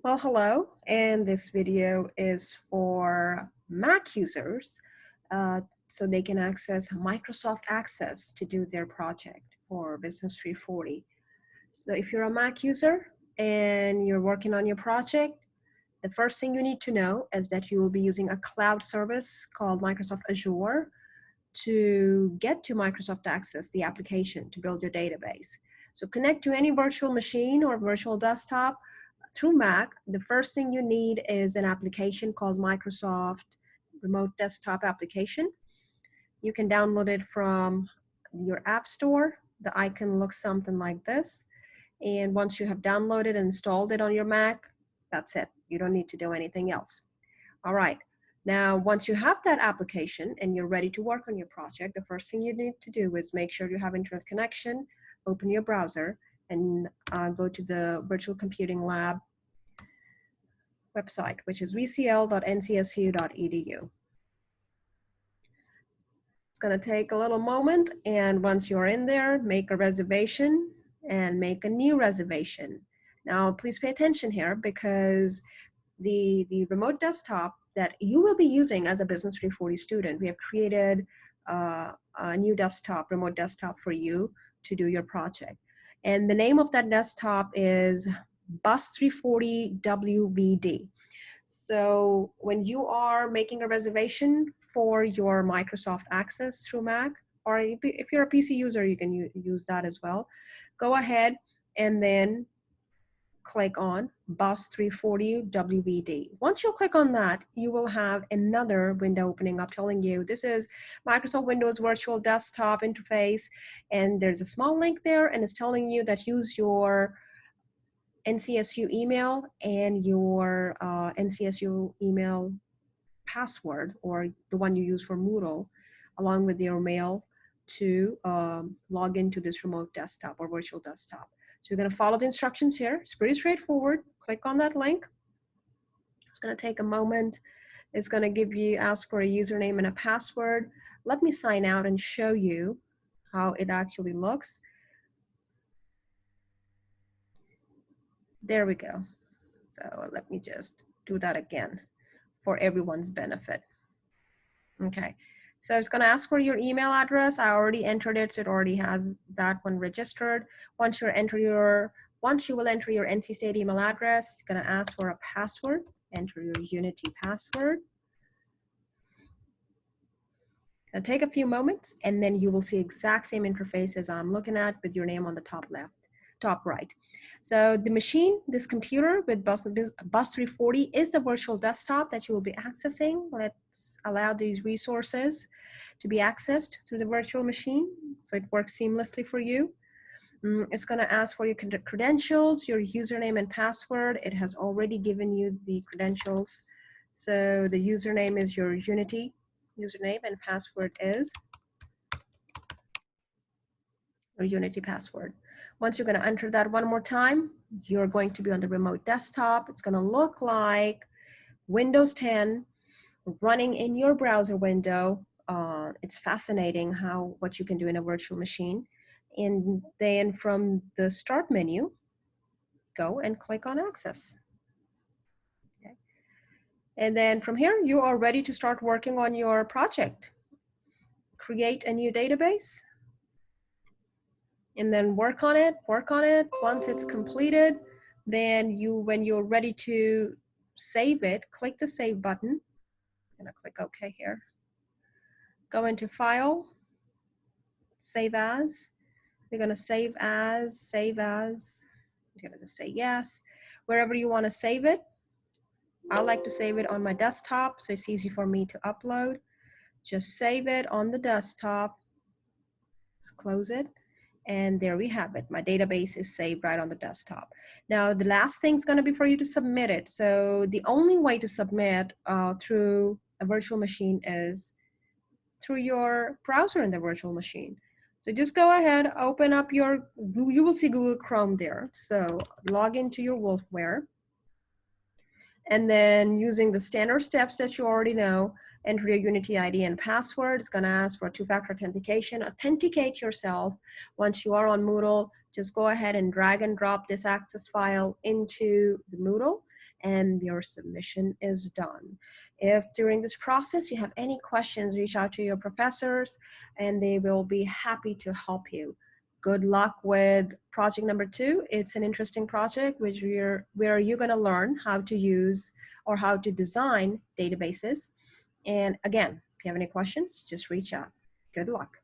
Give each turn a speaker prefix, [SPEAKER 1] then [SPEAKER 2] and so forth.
[SPEAKER 1] Well, hello, and this video is for Mac users so they can access Microsoft Access to do their project for Business 340. So if you're a Mac user and you're working on your project, the first thing you need to know is that you will be using a cloud service called Microsoft Azure to get to Microsoft Access, the application to build your database. So connect to any virtual machine or virtual desktop through Mac. The first thing you need is an application called Microsoft Remote Desktop Application. You can download it from your App Store. The icon looks something like this. And once you have downloaded and installed it on your Mac, that's it. You don't need to do anything else. All right. Now, once you have that application and you're ready to work on your project, the first thing you need to do is make sure you have internet connection, open your browser, and go to the Virtual Computing Lab website, which is vcl.ncsu.edu. It's going to take a little moment, and once you're in there, make a reservation and make a new reservation. Now, please pay attention here because the remote desktop that you will be using as a Business 340 student, we have created a new desktop, remote desktop for you to do your project. And the name of that desktop is Bus 340 WVD. So when you are making a reservation for your Microsoft Access through Mac, or if you're a PC user, you can use that as well. Go ahead and then click on Bus 340 WVD. Once you click on that, you will have another window opening up telling you this is Microsoft Windows Virtual Desktop Interface, and there's a small link there, and it's telling you that use your NCSU email and your NCSU email password, or the one you use for Moodle, along with your mail to log into this remote desktop or virtual desktop. So you're going to follow the instructions here. It's pretty straightforward. Click on that link. It's going to take a moment. It's going to ask for a username and a password. Let me sign out and show you how it actually looks. There we go. So let me just do that again for everyone's benefit. Okay. So it's going to ask for your email address. I already entered it, so it already has that one registered. Once you will enter your NC State email address, it's going to ask for a password. Enter your Unity password. It'll take a few moments, and then you will see exact same interface as I'm looking at with your name on the top left, top right. So the machine, this computer with Bus 340 is the virtual desktop that you will be accessing. Let's allow these resources to be accessed through the virtual machine so it works seamlessly for you. It's going to ask for your credentials, your username and password. It has already given you the credentials. So the username is your Unity username and password is your Unity password. Once you're going to enter that one more time, you're going to be on the remote desktop. It's going to look like Windows 10 running in your browser window. It's fascinating what you can do in a virtual machine. And then from the start menu, go and click on Access. Okay. And then from here, you are ready to start working on your project. Create a new database. And then work on it. Once it's completed, then when you're ready to save it, click the Save button. I'm gonna click OK here. Go into File, Save As. You're gonna save as. You're gonna just say yes. Wherever you wanna save it. I like to save it on my desktop, so it's easy for me to upload. Just save it on the desktop. Let's close it. And there we have it. My database is saved right on the desktop. Now, the last thing is going to be for you to submit it. So the only way to submit through a virtual machine is through your browser in the virtual machine. So just go ahead, open up you will see Google Chrome there. So log into your Wolfware. And then using the standard steps that you already know, enter your Unity ID and password. It's going to ask for two-factor authentication. Authenticate yourself. Once you are on Moodle, just go ahead and drag and drop this access file into the Moodle. and your submission is done. If during this process you have any questions, reach out to your professors and they will be happy to help you. Good luck with project number 2. It's an interesting project where you're going to learn how to use or how to design databases. And again, if you have any questions, just reach out. Good luck.